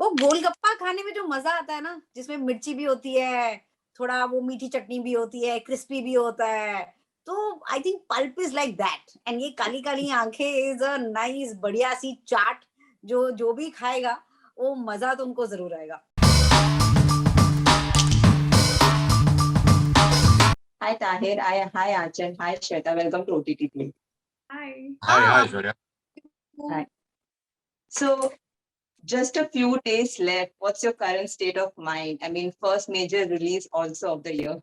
वो गोलगप्पा खाने में जो मजा आता है ना, जिसमें मिर्ची भी होती है, थोड़ा वो मीठी चटनी भी होती है, क्रिस्पी भी होता है, तो I think pulp is like that. And ये काली काली आंखें इज अ नाइस बढ़िया सी चाट, जो जो भी खाएगा वो मजा तो उनको जरूर आएगा। Hi Tahir, hi Anchal, hi Shweta, welcome to OTTplay. Hi. Hi, Shweta. Hi. So, just a few days left. What's your current state of mind? I mean, first major release also of the year.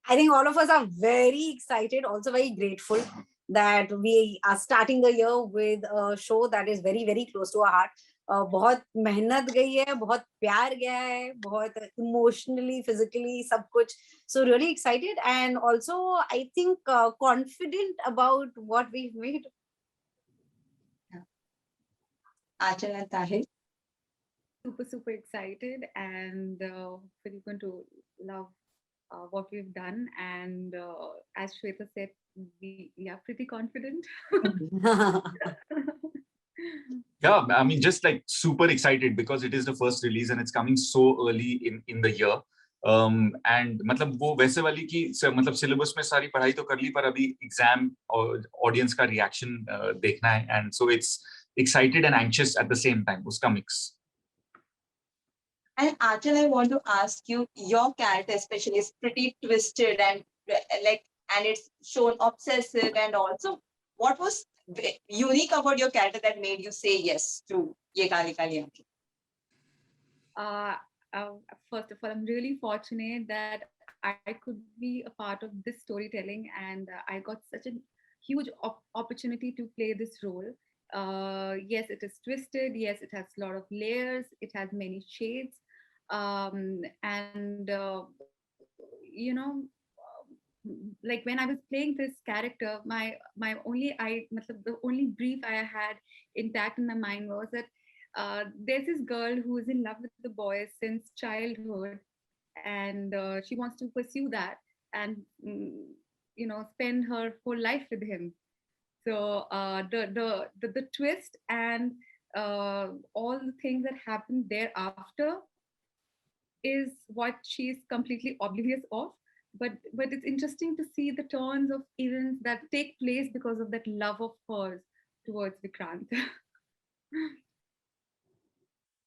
I think all of us are very excited, also very grateful that we are starting the year with a show that is very, very close to our heart. बहुत मेहनत गई है, बहुत प्यार गया है, बहुत emotionally, physically सब कुछ. So really excited and also I think confident about what we've made. Anchal and Tahir. Super excited, and we're going to love what we've done. And as Shweta said, we are pretty confident. Yeah, I mean, just like super excited because it is the first release and it's coming so early in the year. And मतलब वो वैसे वाली कि मतलब syllabus में सारी पढ़ाई तो कर ली, पर अभी एग्जाम और ऑडियंस का रिएक्शन देखना है, and so it's excited and anxious at the same time. उसका mix. And Anchal, I want to ask you, your character especially is pretty twisted and and it's shown obsessive, and also what was unique about your character that made you say yes to Yeh Kaali Kaali Ankhein? First of all, I'm really fortunate that I could be a part of this storytelling, and I got such a huge opportunity to play this role. Yes, it is twisted. Yes, it has a lot of layers. It has many shades. And you know, like when I was playing this character, my only the only brief I had intact in my mind was that there's this girl who is in love with the boy since childhood, and she wants to pursue that and spend her whole life with him. So the twist and all the things that happen thereafter is what she's completely oblivious of. But it's interesting to see the turns of events that take place because of that love of hers towards Vikrant.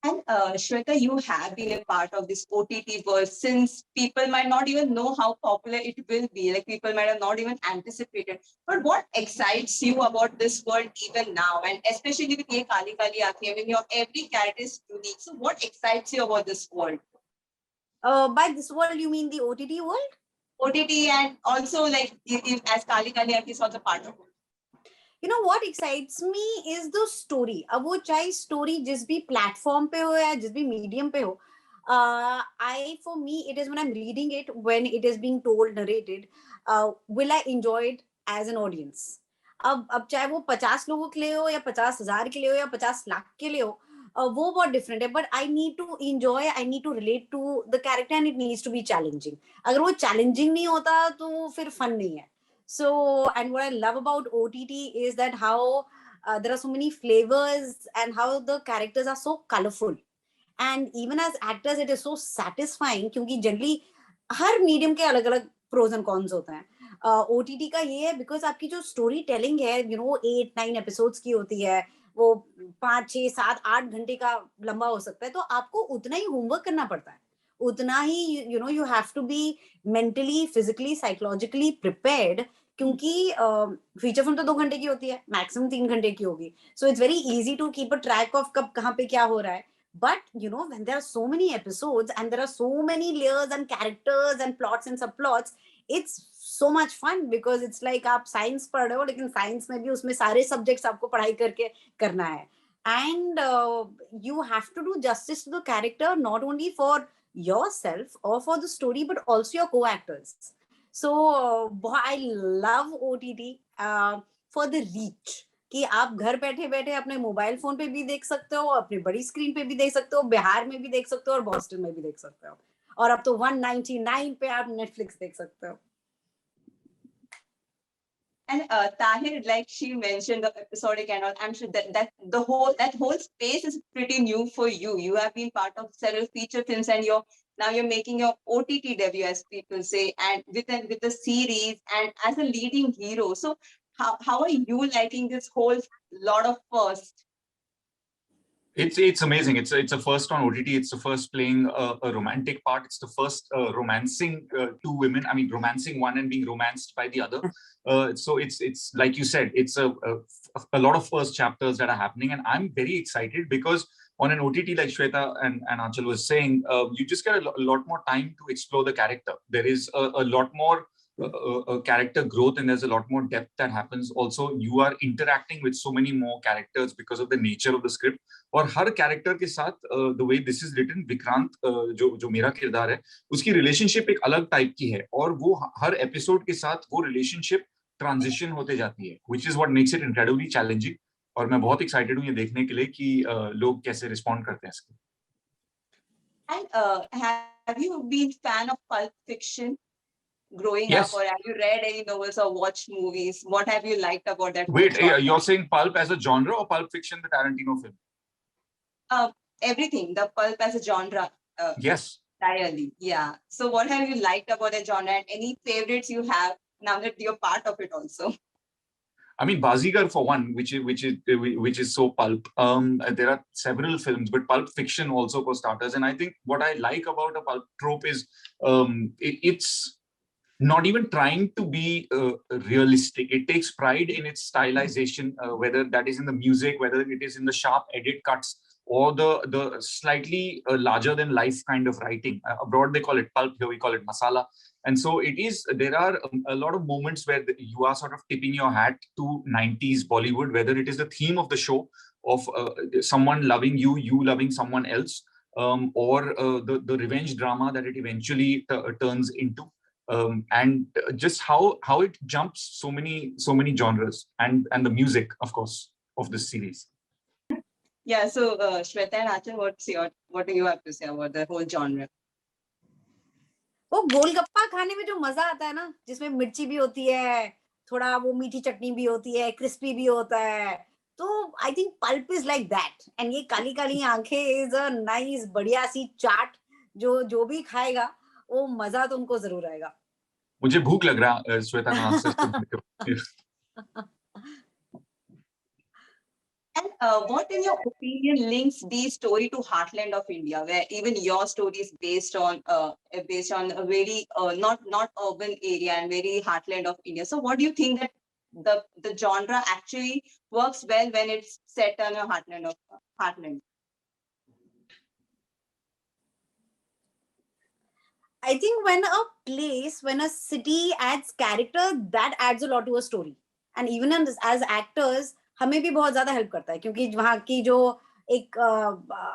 And Shweta, you have been a part of this OTT world since people might not even know how popular it will be. Like people might have not even anticipated. But what excites you about this world even now? And especially with Yeh Kaali Kaali Ankhein, I mean, your every character is unique. So what excites you about this world? By this world, you mean the OTT world? OTT, and also like as Kaali Kaali Ankhein is also part of it. You know what excites me is the story. अब वो चाहे story जिस भी platform पे हो या जिस भी medium पे हो, for me it is when I'm reading it, when it is being told, narrated, will I enjoy it as an audience? अब चाहे वो 50 लोगों के लिए हो या 50,000 के लिए हो या 50 लाख के लिए हो, वो बहुत डिफरेंट है. But I need to enjoy, I need to relate to the character and it needs to be challenging. अगर वो चैलेंजिंग नहीं होता तो फिर फन नहीं है. So, and what I love about OTT is that how there are so many flavors and how the characters are so colorful. And even as actors, it is so satisfying क्योंकि generally हर medium के अलग अलग pros and cons होते हैं. OTT का ये है because आपकी जो story telling है, 8-9 episodes की होती है, वो 5-6-7-8 घंटे का लंबा हो सकता है, तो आपको उतना ही homework करना पड़ता है. उतना ही you have to be mentally, physically, psychologically prepared, क्योंकि फीचर फिल्म तो 2 घंटे की होती है, मैक्सिमम 3 घंटे की होगी. So it's very easy to keep a track of कब कहाँ पे क्या हो रहा है. But when there are so many episodes and there are so many layers and characters and plots and subplots, it's so much fun because it's like आप science पढ़ रहे हो, लेकिन साइंस में भी उसमें सारे सब्जेक्ट्स आपको पढ़ाई करके करना है. And you have to do justice to the character, not only for yourself or for the story, but also your co-actors. So I love OTT for the reach, कि आप घर बैठे बैठे अपने मोबाइल फोन पे भी देख सकते हो, अपनी बड़ी स्क्रीन पे भी देख सकते हो, बिहार में भी देख सकते हो और बॉस्टन में भी देख सकते हो, और अब तो 199 पे आप नेटफ्लिक्स देख सकते हो. And Tahir, like she mentioned, the episodic and all, I'm sure that that whole space is pretty new for you. You have been part of several feature films, and now you're making your OTT debut, as people say, and with the series and as a leading hero. So how are you liking this whole lot of first? It's amazing. It's a first on OTT. It's the first playing a romantic part. It's the first romancing two women. I mean, romancing one and being romanced by the other. So it's like you said, it's a lot of first chapters that are happening, and I'm very excited because on an OTT like Shweta and Anchal was saying, you just get a lot more time to explore the character. There is a lot more character growth, and there's a lot more depth that happens. Also, you are interacting with so many more characters because of the nature of the script. और हर character के साथ the way this is written Vikrant जो मेरा किरदार है उसकी relationship एक अलग टाइप की है और वो हर एपिसोड के साथ वो रिलेशनशिप ट्रांजिशन होते जाती है which is what makes it incredibly challenging और मैं बहुत एक्साइटेड हूं ये देखने के लिए कि लोग कैसे रिस्पॉन्ड करते हैं इसके. And have you been fan of pulp fiction growing Yes. up, or have you read any novels or watched movies? What have you liked about that? Wait, you're saying pulp as a genre or Pulp Fiction, the Tarantino film? Everything, the pulp as a genre. Yes. Entirely, yeah. So what have you liked about the genre, and any favorites you have now that you're part of it also? I mean, Baazigar for one, which is so pulp. There are several films, but Pulp Fiction also for starters. And I think what I like about a pulp trope is it's not even trying to be realistic. It takes pride in its stylization, whether that is in the music, whether it is in the sharp edit cuts, or the slightly larger than life kind of writing. Abroad they call it pulp, here we call it masala. And so it is, there are a lot of moments where you are sort of tipping your hat to 90s Bollywood, whether it is the theme of the show of someone loving you, you loving someone else, or the revenge drama that it eventually turns into. And just how it jumps so many genres, and the music, of course, of this series. Yeah, so Shweta and Anchal, what do you have to say about the whole genre? वो गोलगप्पा खाने में जो मजा आता है ना, जिसमें मिर्ची भी होती है, थोड़ा वो मीठी चटनी भी होती है, क्रिस्पी भी होता है, तो I think pulp is like that. And ये काली काली आंखें इज अ नाइस बढ़िया सी चाट, जो भी खाएगा वो मजा तो उनको जरूर आएगा. मुझे भूख लग रहा श्वेता का answer. And what, in your opinion, links the story to heartland of India, where even your story is based on a very not urban area and very heartland of India? So, what do you think that the genre actually works well when it's set on a heartland? I think when a city adds character, that adds a lot to a story. And even as actors, हमें भी बहुत ज्यादा help करता है, क्योंकि वहाँ की जो एक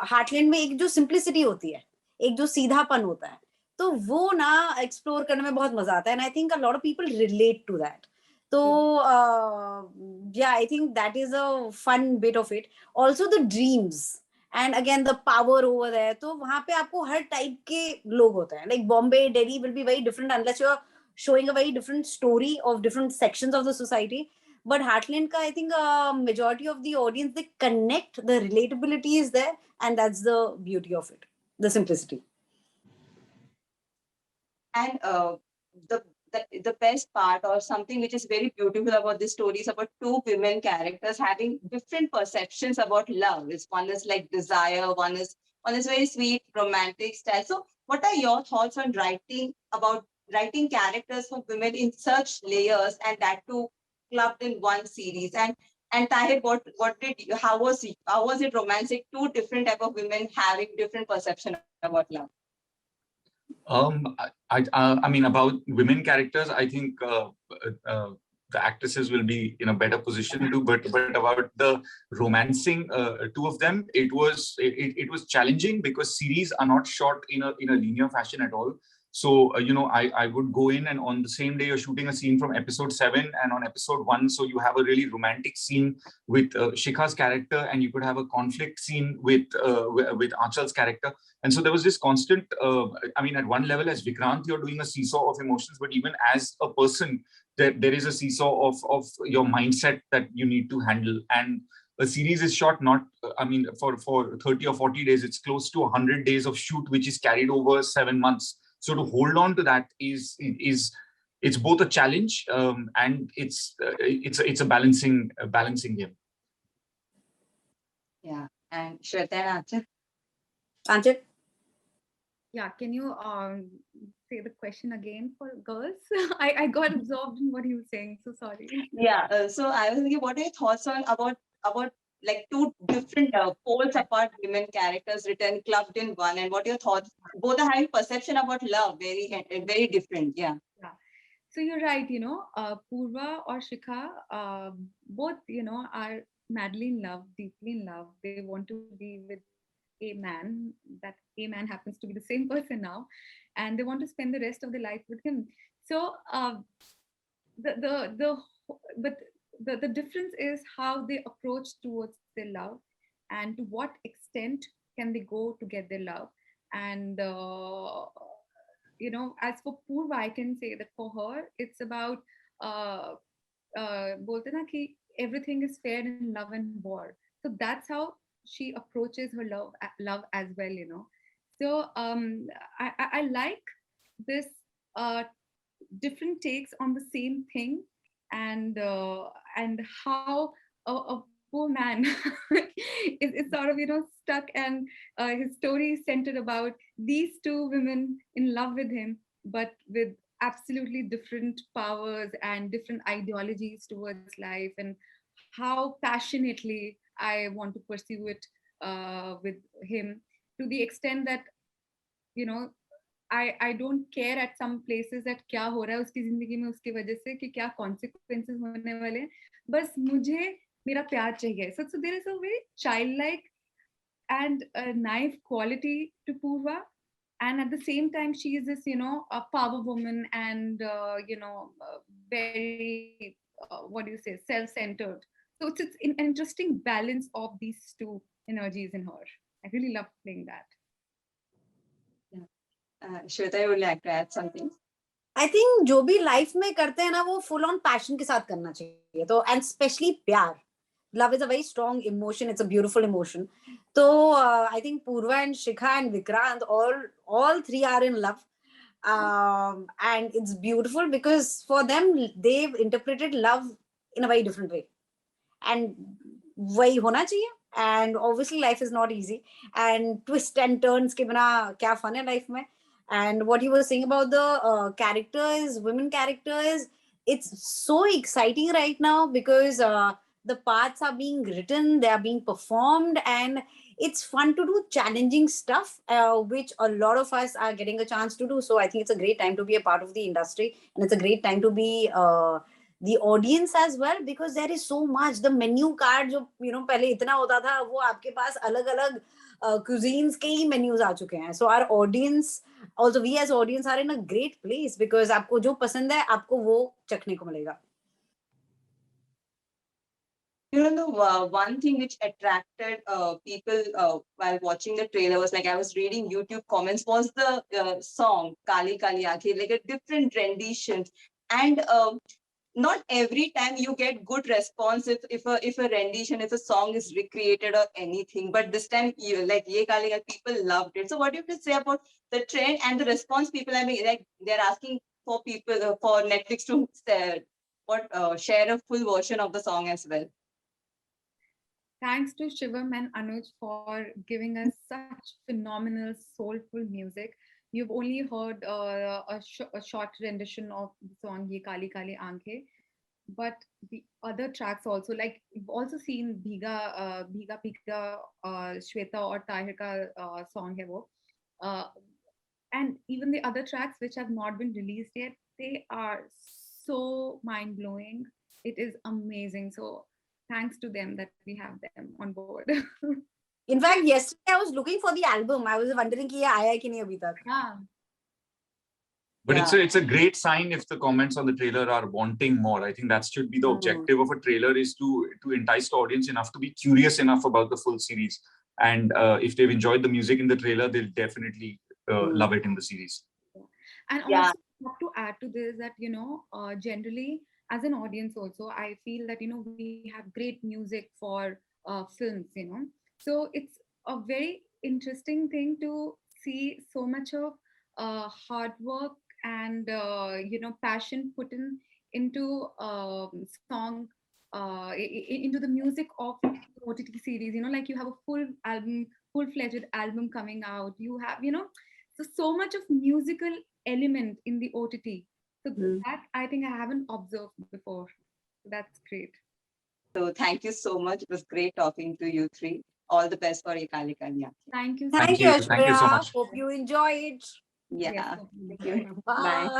हार्टलैंड में एक जो सिंप्लिसिटी होती है, एक जो सीधापन होता है, तो वो ना एक्सप्लोर करने में बहुत मजा आता है. And I think a lot of people relate to that. तो yeah, I think that is a fun bit of it. Also the dreams and again the power over there. तो वहाँ पे आपको हर टाइप के लोग होते हैं. Like Bombay, Delhi will be very different unless you're showing a very different story of different sections of the society. But Heartland ka, I think majority of the audience, they connect, the relatability is there, and that's the beauty of it, the simplicity. And the best part, or something which is very beautiful about this story, is about two women characters having different perceptions about love. One is like desire, one is very sweet, romantic style. So what are your thoughts on writing characters for women in such layers, and that too clubbed in one series? And Tahir, how was it romantic? Two different type of women having different perception about love. I mean, about women characters, I think the actresses will be in a better position to. But about the romancing two of them, it was challenging because series are not shot in a linear fashion at all. So, I would go in, and on the same day, you're shooting a scene from episode 7 and on episode 1. So you have a really romantic scene with Shikha's character, and you could have a conflict scene with Anchal's character. And so there was this constant, at one level as Vikrant, you're doing a seesaw of emotions, but even as a person, there is a seesaw of your mindset that you need to handle. And a series is shot not, for 30 or 40 days, it's close to 100 days of shoot, which is carried over 7 months. So to hold on to that is it's both a challenge, and it's a balancing game. Yeah. And Shweta and Anchal? Anchal? Yeah, can you say the question again for girls? I got absorbed in what he was saying, so sorry. Yeah. So I was thinking, what are your thoughts on about like two different poles apart women characters written clubbed in one, and what are your thoughts? Both are having perception about love very different. Yeah. So you're right, Purva or Shikha, both, are madly in love, deeply in love. They want to be with a man. That a man happens to be the same person now, and they want to spend the rest of their life with him. So but the difference is how they approach towards their love, and to what extent can they go to get their love. And as for Purva, I can say that for her, it's about bolte na ki everything is fair in love and war. So that's how she approaches her love as well. So I like this different takes on the same thing, and how a poor man is sort of stuck, and his story is centered about these two women in love with him, but with absolutely different powers and different ideologies towards life, and how passionately I want to pursue it with him, to the extent that you know I don't care at some places that क्या हो रहा है उसकी जिंदगी में उसकी वजह से कि क्या consequences होने वाले हैं, बस मुझे मेरा प्यार चाहिए. So there is a very childlike and a naive quality to Purva, and at the same time she is this a power woman, and very what do you say, self-centered. So it's an interesting balance of these two energies in her. I really love playing that. Shweta, you would like to add something? I think जो भी life में करते हैं ना वो full on passion के साथ करना चाहिए. तो एंड स्पेशली प्यार, love is a very strong emotion, it's a beautiful emotion. So I think Purva and Shikha and Vikrant all three are in love, and it's beautiful because for them they've interpreted love in a very different way, and वही होना चाहिए. And obviously life is not easy, and twist and turns के बिना क्या fun है life में. And what you were saying about the characters, women characters, it's so exciting right now because the parts are being written, they are being performed, and it's fun to do challenging stuff, which a lot of us are getting a chance to do. So I think it's a great time to be a part of the industry, and it's a great time to be the audience as well, because there is so much. The menu card जो पहले इतना होता था, वो आपके पास अलग अलग cuisines के ही menus आ चुके हैं. So our audience, also we as audience are in a great place because आपको जो पसंद है आपको वो चखने को मिलेगा. One thing which attracted people while watching the trailer was, like, I was reading YouTube comments, was the song Kali Kali Ankhein, like a different rendition. And not every time you get good response if a rendition, if a song is recreated or anything, but this time like Yeh Kaali Kaali, people loved it. So what do you have to say about the trend and the response people are making? Like, they're asking for people for Netflix to share a full version of the song as well. Thanks to Shivam and Anuj for giving us such phenomenal, soulful music. You've only heard a short rendition of the song Yeh Kaali Kaali Ankhein, but the other tracks also, like you've also seen Bhiga Bhiga Shweta or Tahir ka song hai wo. And even the other tracks which have not been released yet, they are so mind-blowing. It is amazing. So thanks to them that we have them on board. In fact, yesterday I was looking for the album. I was wondering कि ये आया है कि नहीं अभी तक. Yeah. But it's a great sign if the comments on the trailer are wanting more. I think that should be the objective of a trailer, is to entice the audience enough to be curious enough about the full series. And if they've enjoyed the music in the trailer, they'll definitely love it in the series. And also, have to add to this that, generally as an audience also, I feel that, we have great music for films, So it's a very interesting thing to see so much of hard work and, passion put into song, into the music of the OTT series, like you have a full-fledged album coming out. You have, so much of musical element in the OTT. So that I think I haven't observed before. That's great. So thank you so much. It was great talking to you three. All the best for Yeh Kaali Kaali Ankhein. Thank you. Thank you, Thank you so Shweta. much. Hope you enjoy it. Yeah. Yes. Thank you. Bye. Bye.